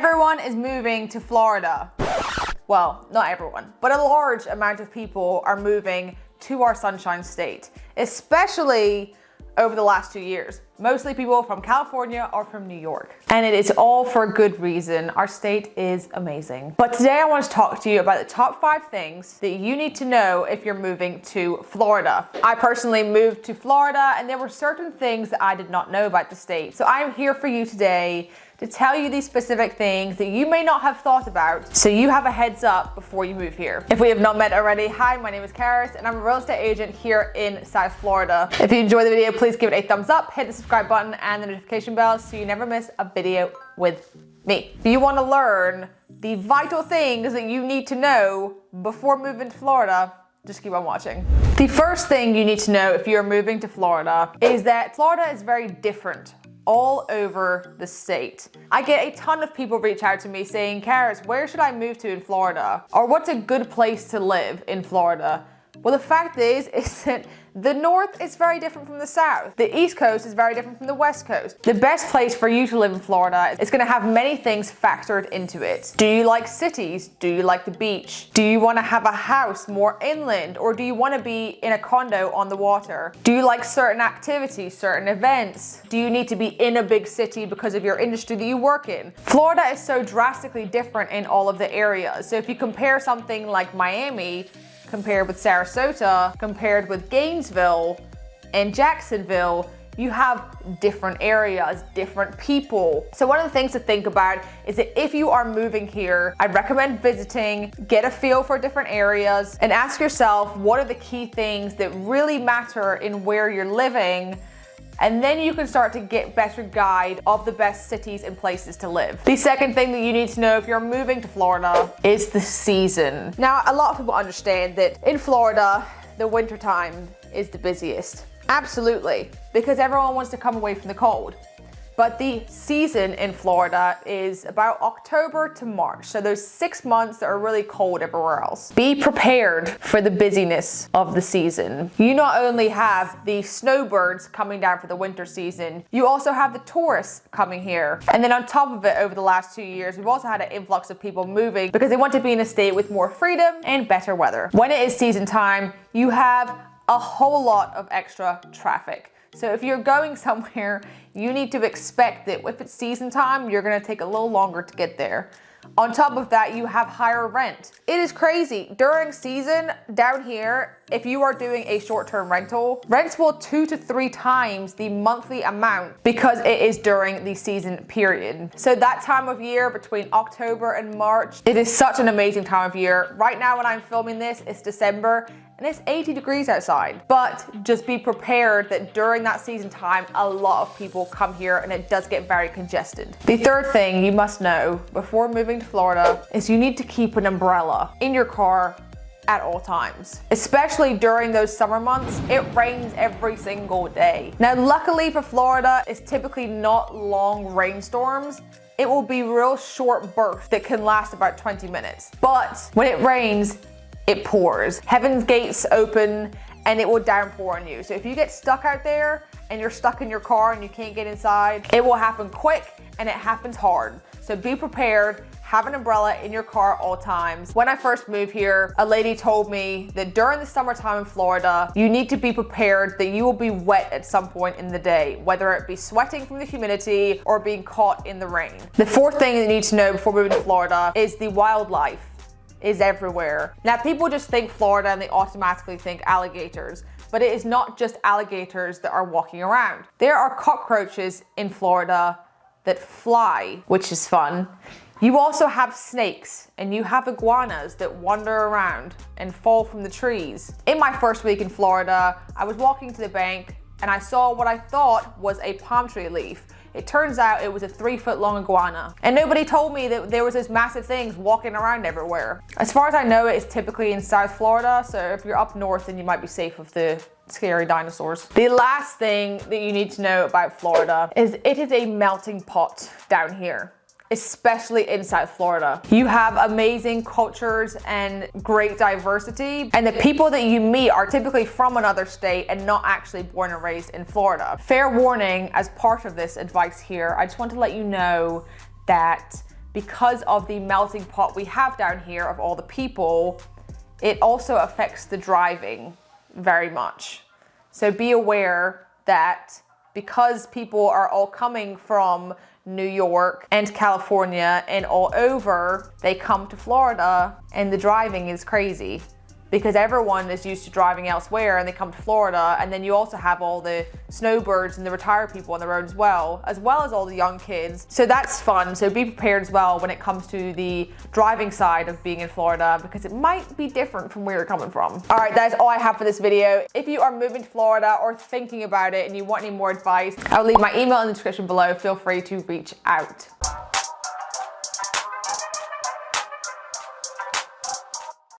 Everyone is moving to Florida. Well, not everyone, but a large amount of people are moving to our Sunshine State, especially over the last 2 years. Mostly people from California or from New York. And it is all for good reason. Our state is amazing. But today I want to talk to you about the top 5 things that you need to know if you're moving to Florida. I personally moved to Florida and there were certain things that I did not know about the state. So I'm here for you today to tell you these specific things that you may not have thought about, so you have a heads up before you move here. If we have not met already, hi, my name is Karis and I'm a real estate agent here in South Florida. If you enjoyed the video, please give it a thumbs up, hit the subscribe button and the notification bell so you never miss a video with me. If you want to learn the vital things that you need to know before moving to Florida, just keep on watching. The first thing you need to know if you're moving to Florida is that Florida is very different all over the state. I get a ton of people reach out to me saying, Karis, where should I move to in Florida? Or what's a good place to live in Florida? Well, the fact is that the north is very different from the south. The east coast is very different from the west coast. The best place for you to live in Florida is going to have many things factored into it. Do you like cities? Do you like the beach? Do you want to have a house more inland? Or do you want to be in a condo on the water? Do you like certain activities, certain events? Do you need to be in a big city because of your industry that you work in? Florida is so drastically different in all of the areas. So if you compare something like Miami, compared with Sarasota, compared with Gainesville and Jacksonville, you have different areas, different people. So one of the things to think about is that if you are moving here, I'd recommend visiting, get a feel for different areas, and ask yourself, what are the key things that really matter in where you're living? And then you can start to get better guide of the best cities and places to live. The second thing that you need to know if you're moving to Florida is the season. Now, a lot of people understand that in Florida, the wintertime is the busiest. Absolutely, because everyone wants to come away from the cold. But the season in Florida is about October to March. So those 6 months that are really cold everywhere else. Be prepared for the busyness of the season. You not only have the snowbirds coming down for the winter season, you also have the tourists coming here. And then on top of it, over the last 2 years, we've also had an influx of people moving because they want to be in a state with more freedom and better weather. When it is season time, you have a whole lot of extra traffic. So if you're going somewhere, you need to expect that if it's season time, you're gonna take a little longer to get there. On top of that, you have higher rent. It is crazy. During season, down here, if you are doing a short-term rental, rents will 2 to 3 times the monthly amount because it is during the season period. So that time of year between October and March, it is such an amazing time of year. Right now when I'm filming this, it's December, and it's 80 degrees outside. But just be prepared that during that season time, a lot of people come here and it does get very congested. The third thing you must know before moving to Florida is you need to keep an umbrella in your car at all times. Especially during those summer months, it rains every single day. Now, luckily for Florida, it's typically not long rainstorms. It will be real short bursts that can last about 20 minutes. But when it rains, it pours. Heaven's gates open and it will downpour on you. So if you get stuck out there and you're stuck in your car and you can't get inside, it will happen quick and it happens hard. So be prepared, have an umbrella in your car all times. When I first moved here, a lady told me that during the summertime in Florida, you need to be prepared that you will be wet at some point in the day, whether it be sweating from the humidity or being caught in the rain. The fourth thing you need to know before moving to Florida is the wildlife is everywhere. Now, people just think Florida and they automatically think alligators, but it is not just alligators that are walking around. There are cockroaches in Florida that fly, which is fun. You also have snakes and you have iguanas that wander around and fall from the trees. In my first week in Florida, I was walking to the bank and I saw what I thought was a palm tree leaf. It turns out it was a 3-foot long iguana. And nobody told me that there was this massive things walking around everywhere. As far as I know, it's typically in South Florida, so if you're up north, then you might be safe with the scary dinosaurs. The last thing that you need to know about Florida is it is a melting pot down here. especially in South Florida. You have amazing cultures and great diversity, and the people that you meet are typically from another state and not actually born and raised in Florida. Fair warning, as part of this advice here, I just want to let you know that because of the melting pot we have down here of all the people, it also affects the driving very much. So be aware that because people are all coming from New York and California and all over, they come to Florida and the driving is crazy because everyone is used to driving elsewhere and they come to Florida, and then you also have all the snowbirds and the retired people on the road as well as all the young kids. So that's fun. So be prepared as well when it comes to the driving side of being in Florida, because it might be different from where you're coming from. All right, that is all I have for this video. If you are moving to Florida or thinking about it and you want any more advice, I'll leave my email in the description below. Feel free to reach out.